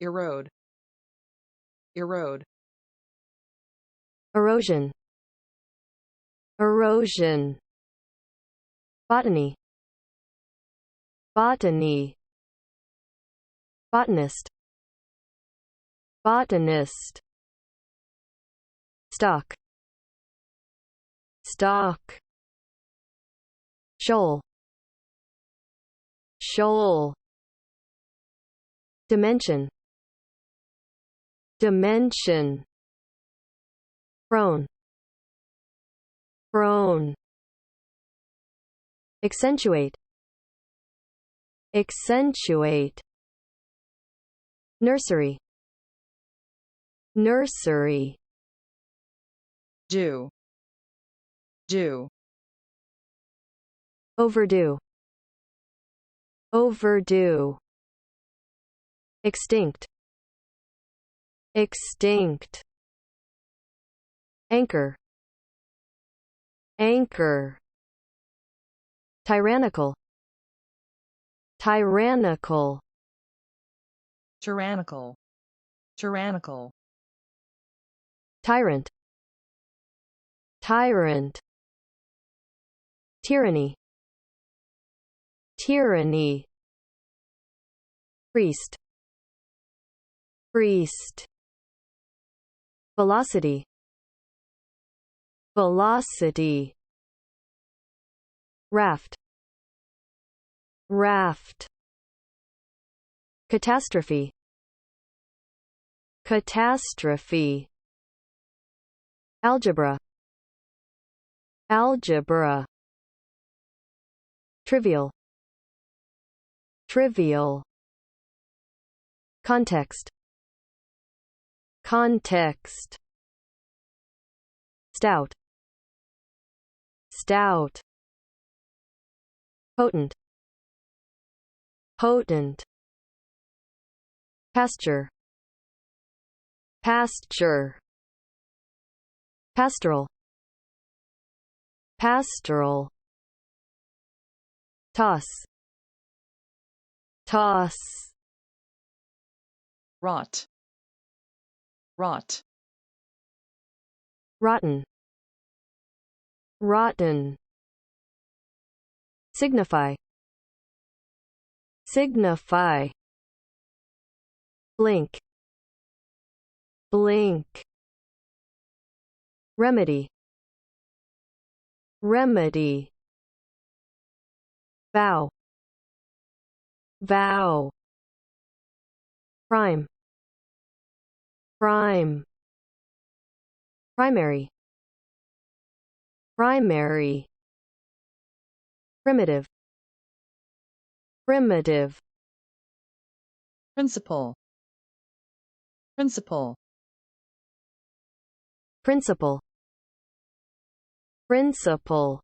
erode, erode, erosion, erosion, botany, botany, botanist, botanist, stock, stock, shoal, shoal, dimension, dimension, prone, prone, accentuate, accentuate, nursery, nursery, due, due, overdue, overdue, extinct, extinct, anchor, anchor, tyrannical, tyrannical, tyrannical, tyrannical, tyrant, tyrant, tyranny, tyranny, priest, priest, velocity, velocity, raft, raft, catastrophe, catastrophe, algebra, algebra, trivial, trivial, context, context, stout, stout, potent, potent, pasture, pasture, pastoral, pastoral, toss, toss, rot, rot, rotten, rotten, signify, signify, blink, blink, remedy, remedy, vow, vow, prime, prime, primary, primary, primitive, primitive, principle, principle, principle, principle,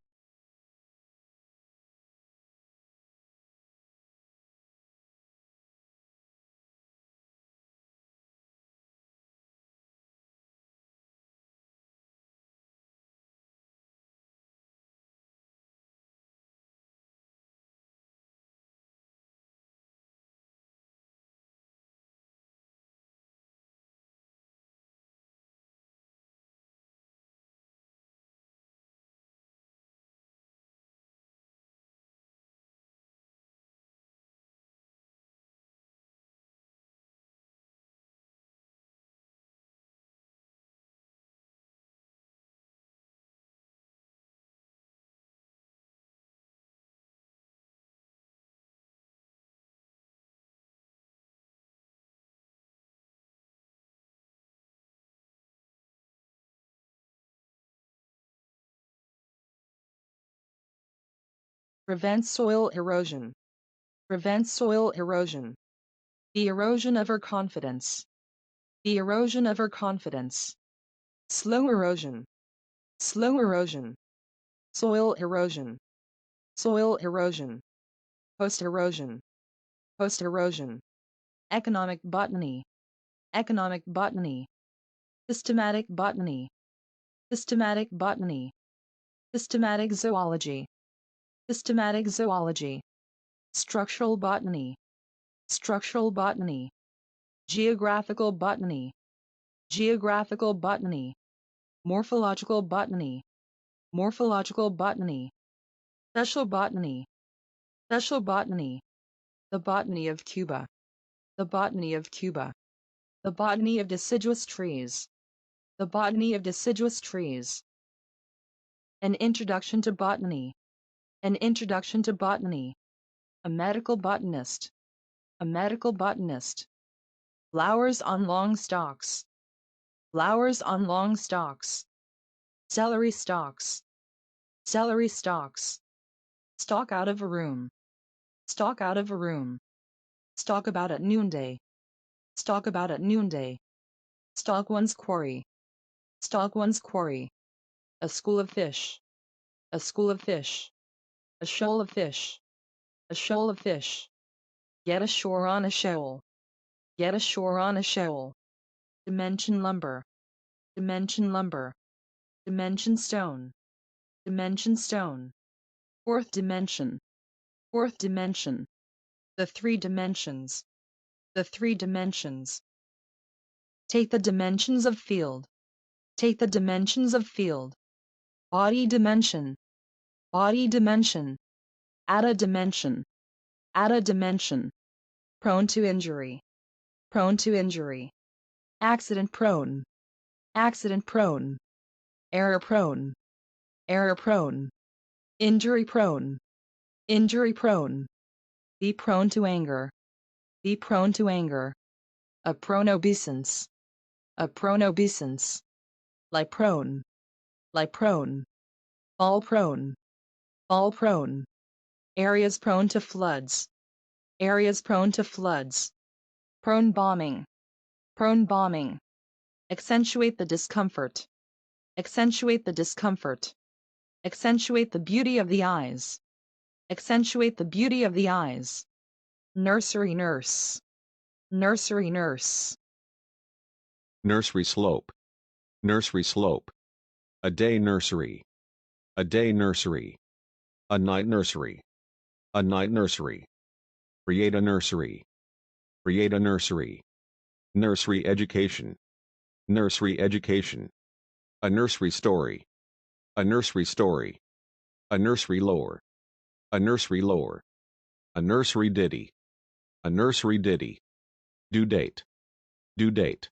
prevent soil erosion, prevent soil erosion, the erosion of our confidence, the erosion of our confidence, slow erosion, slow erosion, soil erosion, soil erosion, post-erosion, post-erosion, economic botany, economic botany, systematic botany, systematic botany, systematic zoology, systematic zoology, structural botany, structural botany, geographical botany, geographical botany, morphological botany, morphological botany, special botany, special botany, the botany of Cuba, the botany of Cuba, the botany of deciduous trees, the botany of deciduous trees. An introduction to botany, an introduction to botany, a medical botanist, a medical botanist. Flowers on long stalks, flowers on long stalks, celery stalks, celery stalks. Stalk out of a room, stalk out of a room. Stalk about at noonday, stalk about at noonday. Stalk one's quarry, stalk one's quarry. A school of fish, a school of fish. A shoal of fish, a shoal of fish. Get ashore on a shoal, get ashore on a shoal. Dimension lumber, dimension lumber. Dimension stone, dimension stone. Fourth dimension, fourth dimension. The three dimensions, the three dimensions. Take the dimensions of field, take the dimensions of field. Body dimension, body dimension. Add a dimension, add a dimension. Prone to injury, prone to injury. Accident prone, accident prone. Error prone, error prone. Injury prone, injury prone. Be prone to anger, be prone to anger. A prone obeisance, a prone obeisance. Lie prone, lie prone. Fall prone, fall prone. Areas prone to floods, areas prone to floods. Prone bombing, prone bombing. Accentuate the discomfort, accentuate the discomfort. Accentuate the beauty of the eyes, accentuate the beauty of the eyes. Nursery nurse, nursery nurse. Nursery slope, nursery slope. A day nursery, a day nursery. A night nursery, a night nursery. Create a nursery, create a nursery. Nursery education, nursery education. A nursery story, a nursery story. A nursery lore, a nursery lore. A nursery ditty, a nursery ditty. Due date, due date.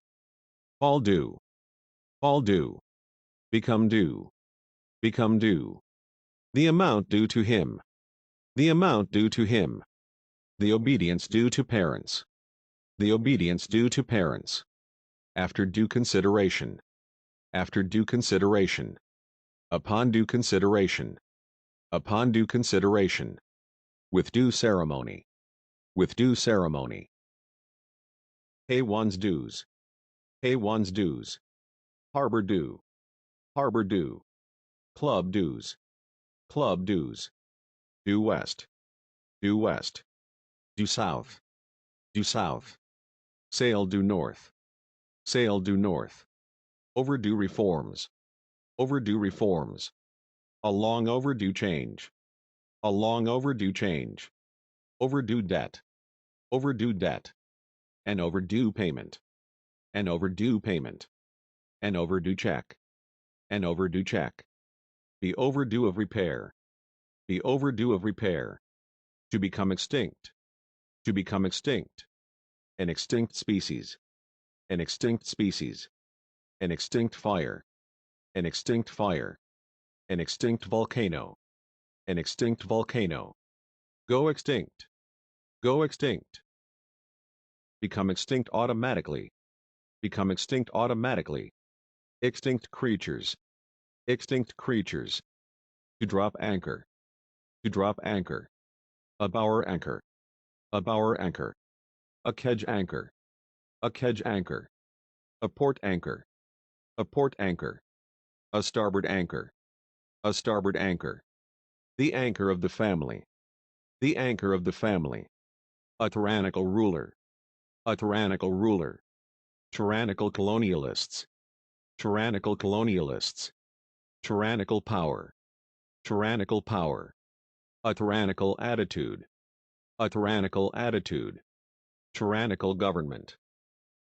Fall due, fall due. Become due, become due. The amount due to him, the amount due to him. The obedience due to parents, the obedience due to parents. After due consideration, after due consideration. Upon due consideration, upon due consideration. With due ceremony, with due ceremony. Pay one's dues, pay one's dues. Harbor due, harbor due. Club dues, club dues. Due west, due west. Due south, due south. Sail due north, sail due north. Overdue reforms, overdue reforms. A long overdue change, a long overdue change. Overdue debt, overdue debt. An overdue payment, an overdue payment. An overdue check, an overdue check. Be overdue of repair, be overdue of repair. To become extinct, to become extinct. An extinct species, an extinct species. An extinct fire, an extinct fire. An extinct volcano, an extinct volcano. Go extinct, go extinct. Become extinct automatically, become extinct automatically. Extinct creatures, extinct creatures. To drop anchor, to drop anchor. A bower anchor, a bower anchor. A kedge anchor, a kedge anchor. A port anchor, a port anchor. A starboard anchor, a starboard anchor. The anchor of the family, the anchor of the family. A tyrannical ruler, a tyrannical ruler. Tyrannical colonialists, tyrannical colonialists. Tyrannical power, tyrannical power. A tyrannical attitude, a tyrannical attitude. Tyrannical government,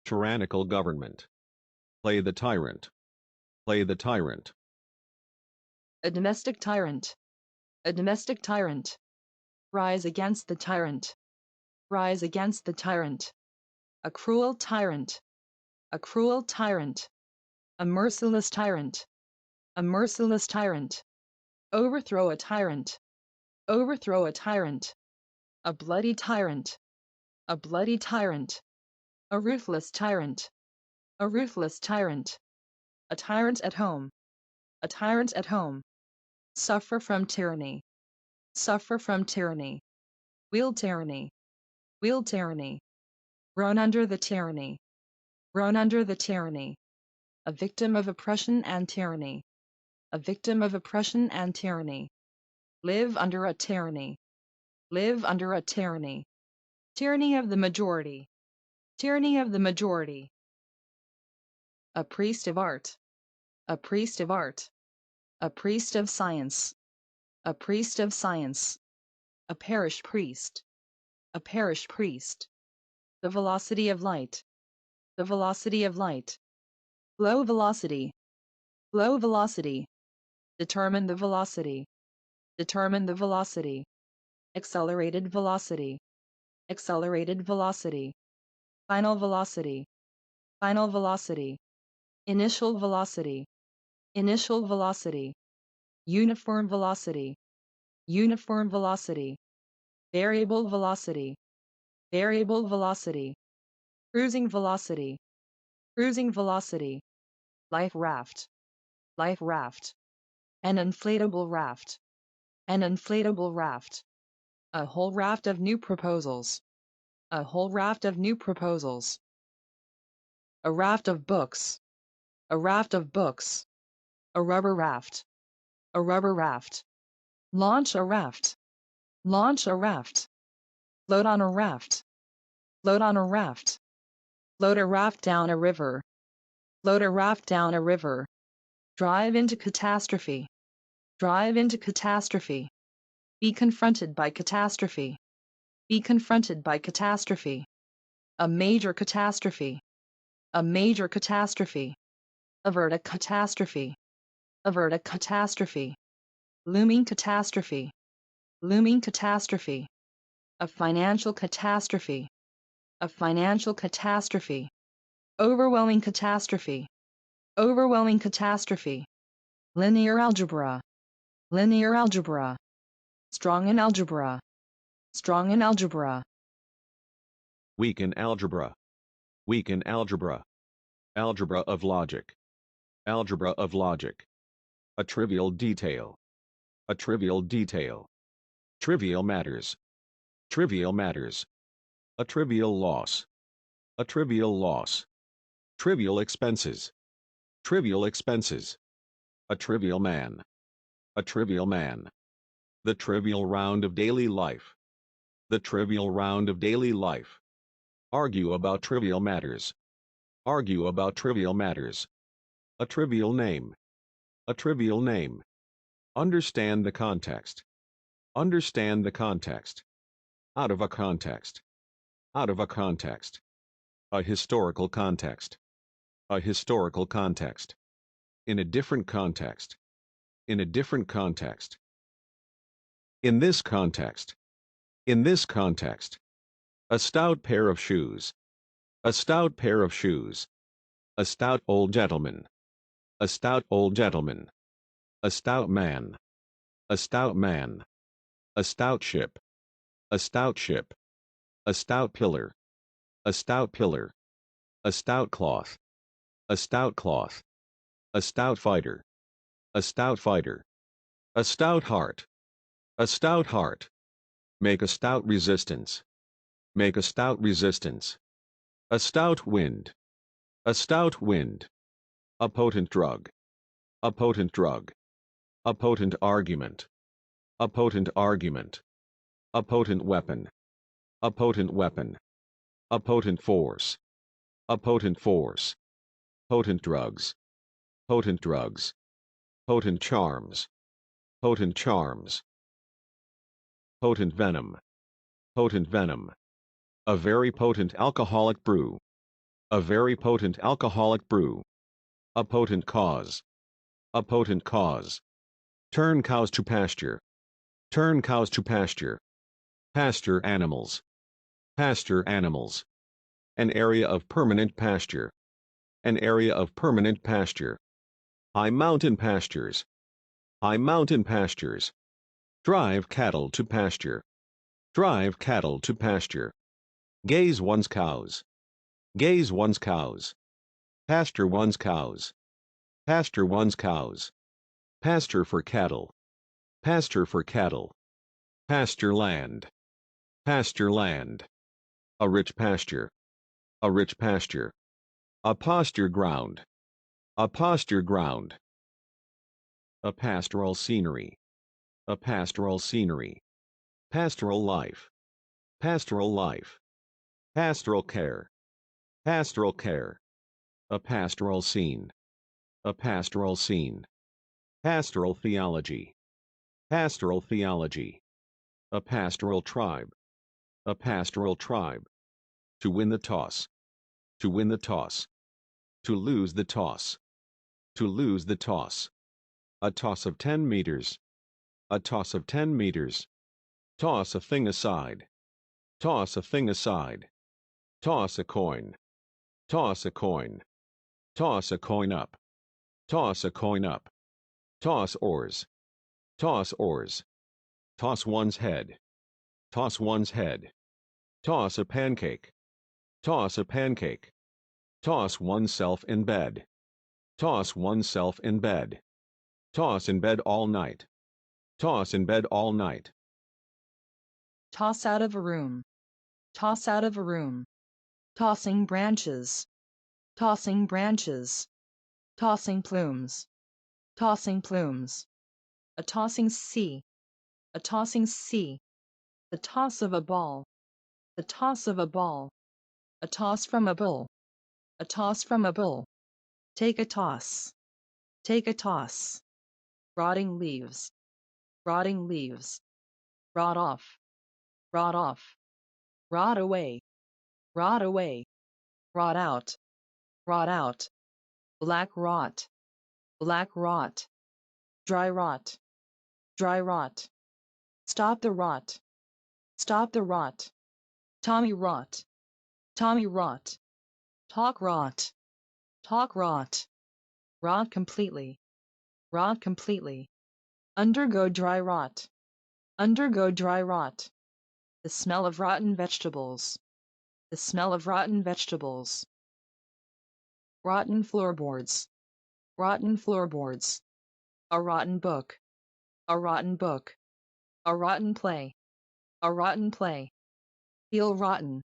tyrannical government. Play the tyrant. Play the tyrant. A domestic tyrant. A domestic tyrant. Rise against the tyrant. Rise against the tyrant. A cruel tyrant. A cruel tyrant. A merciless tyrant. A merciless tyrant. Overthrow a tyrant. Overthrow a tyrant. A bloody tyrant. A bloody tyrant. A ruthless tyrant. A ruthless tyrant. A tyrant at home. A tyrant at home. Suffer from tyranny. Suffer from tyranny. Wield tyranny. Wield tyranny. Groan under the tyranny. Groan under the tyranny. A victim of oppression and tyranny. A victim of oppression and tyranny. Live under a tyranny. Live under a tyranny. Tyranny of the majority. Tyranny of the majority. A priest of art. A priest of art. A priest of science. A priest of science. A parish priest. A parish priest. The velocity of light. The velocity of light. Low velocity. Low velocity. Determine the velocity. Determine the velocity. Accelerated velocity. Accelerated velocity. Final velocity. Final velocity. Initial velocity. Initial velocity. Uniform velocity. Uniform velocity. Variable velocity. Variable velocity. Cruising velocity. Cruising velocity. Life raft. Life raft. An inflatable raft. An inflatable raft. A whole raft of new proposals. A whole raft of new proposals. A raft of books. A raft of books. A rubber raft. A rubber raft. Launch a raft. Launch a raft. Float on a raft. Float on a raft. Float a raft down a river. Float a raft down a river. Drive into catastrophe. Drive into catastrophe. Be confronted by catastrophe. Be confronted by catastrophe. A major catastrophe. A major catastrophe. Avert a catastrophe. Avert a catastrophe. Looming catastrophe. Looming catastrophe. A financial catastrophe. A financial catastrophe. Overwhelming catastrophe. Overwhelming catastrophe. Linear algebra. Linear algebra. Strong in algebra. Strong in algebra. Weak in algebra. Weak in algebra. Algebra of logic. Algebra of logic. A trivial detail. A trivial detail. Trivial matters. Trivial matters. A trivial loss. A trivial loss. Trivial expenses. Trivial expenses. A trivial man. A trivial man. The trivial round of daily life. The trivial round of daily life. Argue about trivial matters. Argue about trivial matters. A trivial name. A trivial name. Understand the context. Understand the context. Out of a context. Out of a context. A historical context. A historical context. In a different context. In a different context. In this context. In this context. A stout pair of shoes. A stout pair of shoes. A stout old gentleman. A stout old gentleman. A stout man. A stout man. A stout ship. A stout ship. A stout pillar. A stout pillar. A stout cloth. A stout cloth. A stout fighter. A stout fighter. A stout heart. A stout heart. Make a stout resistance. Make a stout resistance. A stout wind. A stout wind. A potent drug. A potent drug. A potent argument. A potent argument. A potent weapon. A potent weapon. A potent force. A potent force. Potent drugs. Potent drugs. Potent charms. Potent charms. Potent venom. Potent venom. A very potent alcoholic brew. A very potent alcoholic brew. A potent cause. A potent cause. Turn cows to pasture. Turn cows to pasture. Pasture animals. Pasture animals. An area of permanent pasture. An area of permanent pasture. High mountain pastures. High mountain pastures. Drive cattle to pasture. Drive cattle to pasture. Gaze one's cows. Gaze one's cows. Pasture one's cows. Pasture one's cows. Pasture for cattle. Pasture for cattle. Pasture land. Pasture land. A rich pasture. A rich pasture. A pasture ground. A pasture ground. A pastoral scenery. A pastoral scenery. Pastoral life. Pastoral life. Pastoral care. Pastoral care. A pastoral scene. A pastoral scene. Pastoral theology. Pastoral theology. A pastoral tribe. A pastoral tribe. To win the toss. To win the toss. To lose the toss. To lose the toss. A toss of 10 meters. A toss of 10 meters. Toss a thing aside. Toss a thing aside. Toss a coin. Toss a coin. Toss a coin up. Toss a coin up. Toss oars. Toss oars. Toss one's head. Toss one's head. Toss a pancake. Toss a pancake. Toss oneself in bed. Toss oneself in bed. Toss in bed all night. Toss in bed all night. Toss out of a room. Toss out of a room. Tossing branches. Tossing branches. Tossing plumes. Tossing plumes. A tossing sea. A tossing sea. The toss of a ball. The toss of a ball. A toss from a bull. A toss from a bull. Take a toss. Take a toss. Rotting leaves. Rotting leaves. Rot off. Rot off. Rot away. Rot away. Rot out. Rot out. Black rot. Black rot. Dry rot. Dry rot. Stop the rot. Stop the rot. Tommy rot. Tommy rot. Talk rot. Talk rot. Rot completely. Rot completely. Undergo dry rot. Undergo dry rot. The smell of rotten vegetables. The smell of rotten vegetables. Rotten floorboards. Rotten floorboards. A rotten book. A rotten book. A rotten play. A rotten play. Feel rotten.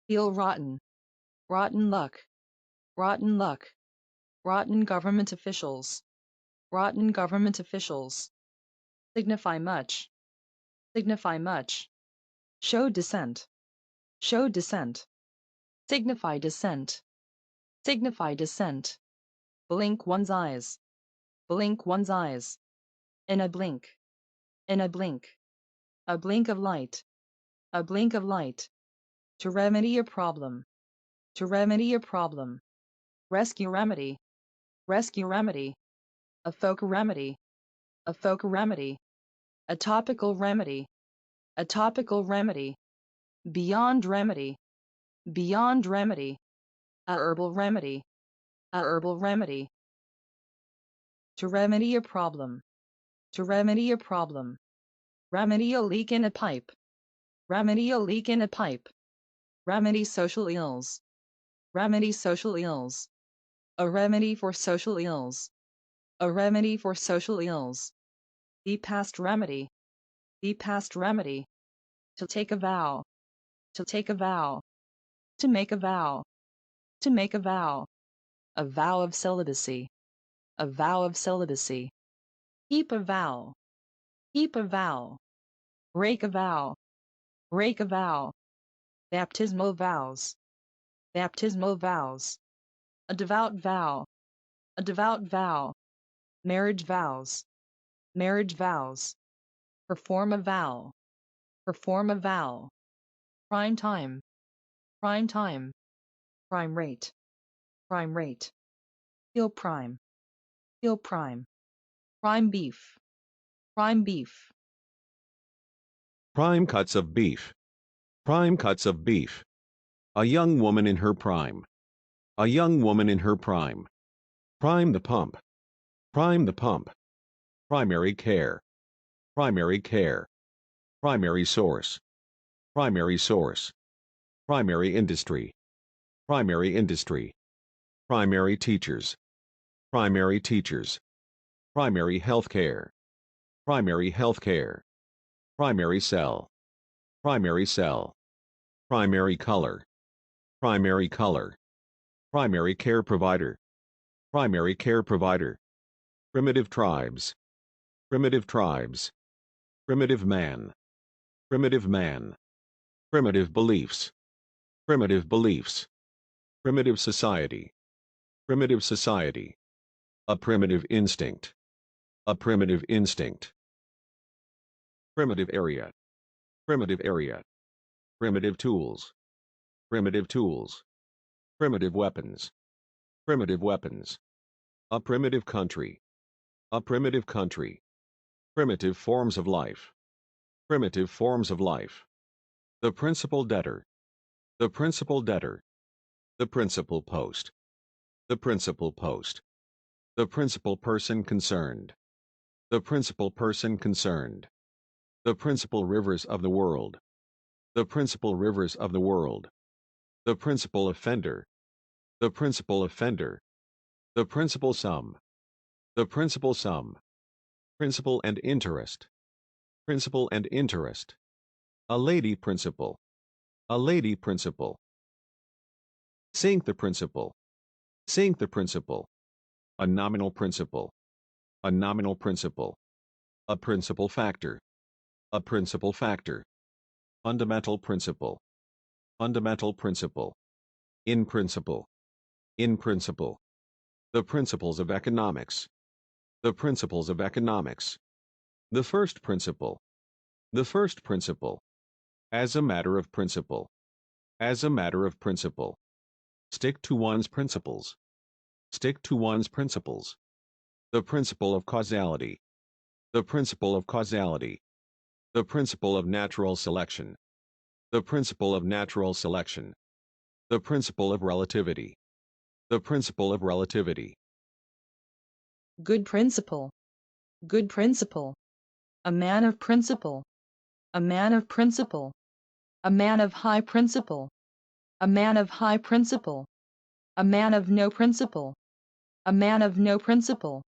Feel rotten. Rotten luck. Rotten luck. Rotten government officials. Rotten government officials. Signify much. Signify much. Show dissent. Show dissent. Signify dissent. Signify dissent. Blink one's eyes. Blink one's eyes. In a blink. In a blink. A blink of light. A blink of light. To remedy a problem. To remedy a problem. Rescue remedy. Rescue remedy. A folk remedy. A folk remedy. A topical remedy. A topical remedy. Beyond remedy. Beyond remedy. A herbal remedy. A herbal remedy. To remedy a problem. To remedy a problem. Remedy a leak in a pipe. Remedy a leak in a pipe. Remedy social ills. Remedy social ills. A remedy for social ills. A remedy for social ills. Be past remedy. Be past remedy. To take a vow. To take a vow. To make a vow. To make a vow. A vow of celibacy. A vow of celibacy. Keep a vow. Keep a vow. Break a vow. Break a vow. Baptismal vows. Baptismal vows. A devout vow. A devout vow. Marriage vows. Marriage vows. Perform a vow. Perform a vow. Prime time. Prime time. prime rate, prime rate, heel prime, heel prime, prime beef, prime beef, Prime cuts of beef. Prime cuts of beef. A young woman in her prime. A young woman in her prime. Prime the pump. Prime the pump. Primary care. Primary care. Primary source. Primary source. Primary industry. Primary industry. Primary teachers. Primary teachers. Primary healthcare. Primary healthcare. Primary cell. Primary cell. Primary color. Primary color. Primary care provider. Primary care provider. Primitive tribes. Primitive tribes. Primitive man. Primitive man. Primitive beliefs. Primitive beliefs. Primitive society. Primitive society. A primitive instinct. A primitive instinct. Primitive area. Primitive area. Primitive tools. Primitive tools. Primitive weapons. Primitive weapons. A primitive country. A primitive country. Primitive forms of life. Primitive forms of life. The principal debtor. The principal debtor. The principal post. The principal post. The principal person concerned. The principal person concerned. The principal rivers of the world. The principal rivers of the world. The principal offender. The principal offender. The principal sum. The principal sum. Principal and interest. Principal and interest. A lady principal. A lady principal. Sink the principal. Sink the principal. A nominal principal. A nominal principal. A principal factor. A principal factor. Fundamental principle. Fundamental principle. In principle. In principle. The principles of economics. The principles of economics. The first principle. The first principle. As a matter of principle. As a matter of principle. Stick to one's principles. Stick to one's principles. The principle of causality. The principle of causality. The principle of natural selection. The principle of natural selection. The principle of relativity. The principle of relativity. good principle, good principle, a man of principle, a man of principle, a man of high principle, a man of high principle, a man of no principle, a man of no principle.